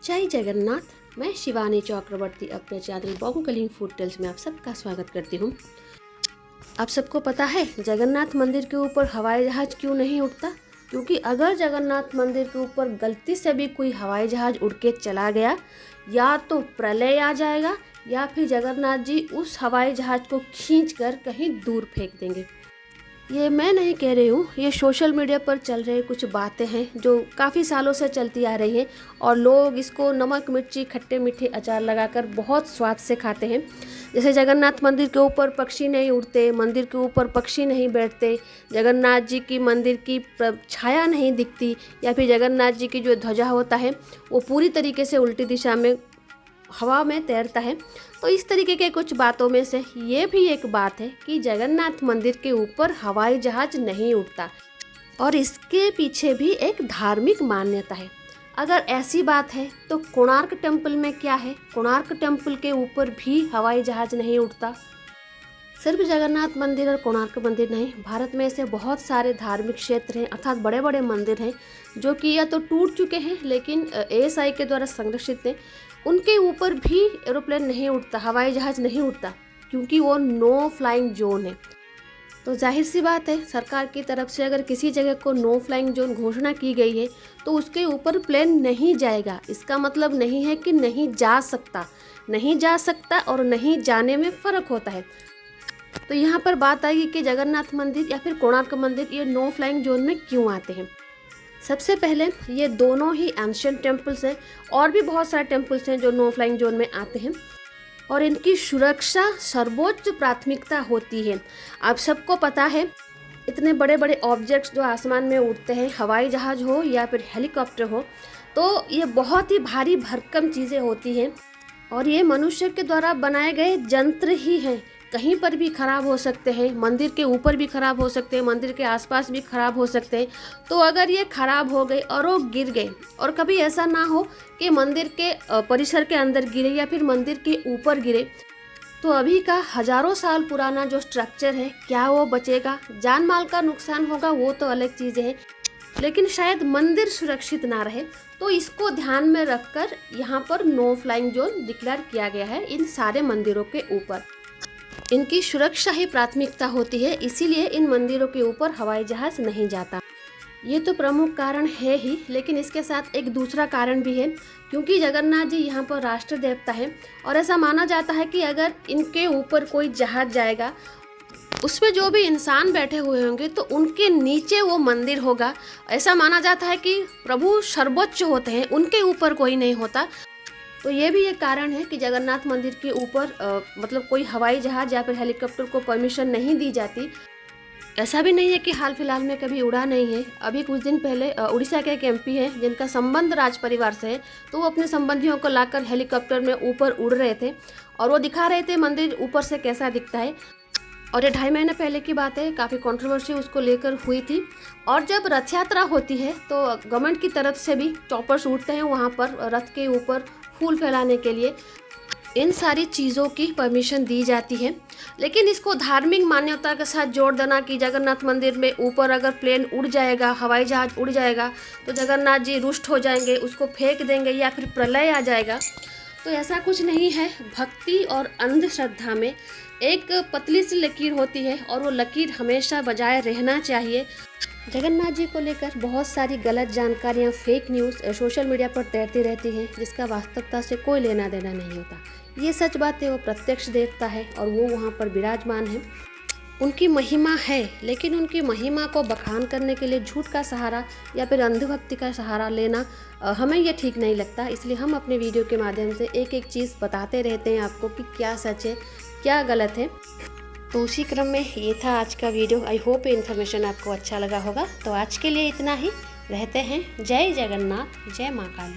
जय जगन्नाथ। मैं शिवानी चक्रवर्ती अपने चैनल बोंगकलिंग फूड टेल्स में आप सबका स्वागत करती हूँ। आप सबको पता है जगन्नाथ मंदिर के ऊपर हवाई जहाज क्यों नहीं उड़ता? क्योंकि अगर जगन्नाथ मंदिर के ऊपर गलती से भी कोई हवाई जहाज उड़ के चला गया, या तो प्रलय आ जाएगा या फिर जगन्नाथ जी उस हवाई जहाज को खींचकर कहीं दूर फेंक देंगे। ये मैं नहीं कह रही हूँ, ये सोशल मीडिया पर चल रहे कुछ बातें हैं जो काफ़ी सालों से चलती आ रही हैं और लोग इसको नमक मिर्ची खट्टे मीठे अचार लगाकर बहुत स्वाद से खाते हैं। जैसे जगन्नाथ मंदिर के ऊपर पक्षी नहीं उड़ते, मंदिर के ऊपर पक्षी नहीं बैठते, जगन्नाथ जी की मंदिर की छाया नहीं दिखती, या फिर जगन्नाथ जी की जो ध्वजा होता है वो पूरी तरीके से उल्टी दिशा में हवा में तैरता है। तो इस तरीके के कुछ बातों में से ये भी एक बात है कि जगन्नाथ मंदिर के ऊपर हवाई जहाज नहीं उड़ता और इसके पीछे भी एक धार्मिक मान्यता है। अगर ऐसी बात है तो कोणार्क टेम्पल में क्या है? कोणार्क टेम्पल के ऊपर भी हवाई जहाज नहीं उड़ता। सिर्फ जगन्नाथ मंदिर और कोणार्क मंदिर नहीं, भारत में ऐसे बहुत सारे धार्मिक क्षेत्र हैं अर्थात बड़े बड़े मंदिर हैं जो कि या तो टूट चुके हैं लेकिन ASI के द्वारा संरक्षित हैं। उनके ऊपर भी एरोप्लेन नहीं उड़ता, हवाई जहाज नहीं उड़ता, क्योंकि वो नो फ्लाइंग जोन है। तो जाहिर सी बात है, सरकार की तरफ से अगर किसी जगह को नो फ्लाइंग जोन घोषणा की गई है तो उसके ऊपर प्लेन नहीं जाएगा। इसका मतलब नहीं है कि नहीं जा सकता, नहीं जा सकता और नहीं जाने में फ़र्क होता है। तो यहाँ पर बात आएगी कि जगन्नाथ मंदिर या फिर कोणार्क मंदिर ये नो फ्लाइंग जोन में क्यों आते हैं। सबसे पहले ये दोनों ही एंशिएंट टेम्पल्स हैं और भी बहुत सारे टेम्पल्स हैं जो नो फ्लाइंग जोन में आते हैं और इनकी सुरक्षा सर्वोच्च प्राथमिकता होती है। आप सबको पता है, इतने बड़े बड़े ऑब्जेक्ट्स जो आसमान में उड़ते हैं, हवाई जहाज हो या फिर हेलीकॉप्टर हो, तो ये बहुत ही भारी भरकम चीज़ें होती हैं और ये मनुष्य के द्वारा बनाए गए यंत्र ही हैं। कहीं पर भी ख़राब हो सकते हैं, मंदिर के ऊपर भी ख़राब हो सकते हैं, मंदिर के आसपास भी ख़राब हो सकते हैं। तो अगर ये ख़राब हो गए और वो गिर गए, और कभी ऐसा ना हो कि मंदिर के परिसर के अंदर गिरे या फिर मंदिर के ऊपर गिरे, तो अभी का हज़ारों साल पुराना जो स्ट्रक्चर है क्या वो बचेगा? जान माल का नुकसान होगा वो तो अलग चीज़ है, लेकिन शायद मंदिर सुरक्षित ना रहे। तो इसको ध्यान में रखकर यहाँ पर नो फ्लाइंग जोन डिक्लेयर किया गया है इन सारे मंदिरों के ऊपर। इनकी सुरक्षा ही प्राथमिकता होती है, इसीलिए इन मंदिरों के ऊपर हवाई जहाज नहीं जाता। ये तो प्रमुख कारण है ही, लेकिन इसके साथ एक दूसरा कारण भी है, क्योंकि जगन्नाथ जी यहाँ पर राष्ट्र देवता है और ऐसा माना जाता है कि अगर इनके ऊपर कोई जहाज जाएगा, उसमें जो भी इंसान बैठे हुए होंगे तो उनके नीचे वो मंदिर होगा। ऐसा माना जाता है कि प्रभु सर्वोच्च होते हैं, उनके ऊपर कोई नहीं होता। तो ये भी एक कारण है कि जगन्नाथ मंदिर के ऊपर मतलब कोई हवाई जहाज या फिर हेलीकॉप्टर को परमिशन नहीं दी जाती। ऐसा भी नहीं है कि हाल फिलहाल में कभी उड़ा नहीं है। अभी कुछ दिन पहले उड़ीसा के एक MP हैं जिनका संबंध राज परिवार से है, तो वो अपने संबंधियों को लाकर हेलीकॉप्टर में ऊपर उड़ रहे थे और वो दिखा रहे थे मंदिर ऊपर से कैसा दिखता है। और ये 2.5 महीने पहले की बात है, काफ़ी कंट्रोवर्सी उसको लेकर हुई थी। और जब रथ यात्रा होती है तो गवर्नमेंट की तरफ से भी चॉपर्स उड़ते हैं वहाँ पर रथ के ऊपर फूल फैलाने के लिए। इन सारी चीज़ों की परमिशन दी जाती है, लेकिन इसको धार्मिक मान्यता के साथ जोड़ देना कि जगन्नाथ मंदिर में ऊपर अगर प्लेन उड़ जाएगा, हवाई जहाज उड़ जाएगा तो जगन्नाथ जी रुष्ट हो जाएंगे, उसको फेंक देंगे या फिर प्रलय आ जाएगा, तो ऐसा कुछ नहीं है। भक्ति और अंधश्रद्धा में एक पतली सी लकीर होती है और वो लकीर हमेशा बजाय रहना चाहिए। जगन्नाथ जी को लेकर बहुत सारी गलत जानकारियाँ, फेक न्यूज़ सोशल मीडिया पर तैरती रहती हैं जिसका वास्तवता से कोई लेना देना नहीं होता। ये सच बात है, वो प्रत्यक्ष देवता है और वो वहाँ पर विराजमान है। उनकी महिमा है, लेकिन उनकी महिमा को बखान करने के लिए झूठ का सहारा या फिर अंधभक्ति का सहारा लेना हमें ये ठीक नहीं लगता। इसलिए हम अपने वीडियो के माध्यम से एक एक चीज़ बताते रहते हैं आपको कि क्या सच है क्या गलत है। तो उसी क्रम में ये था आज का वीडियो। आई होप ये इन्फॉर्मेशन आपको अच्छा लगा होगा। तो आज के लिए इतना ही, रहते हैं। जय जगन्नाथ, जय माँ काली।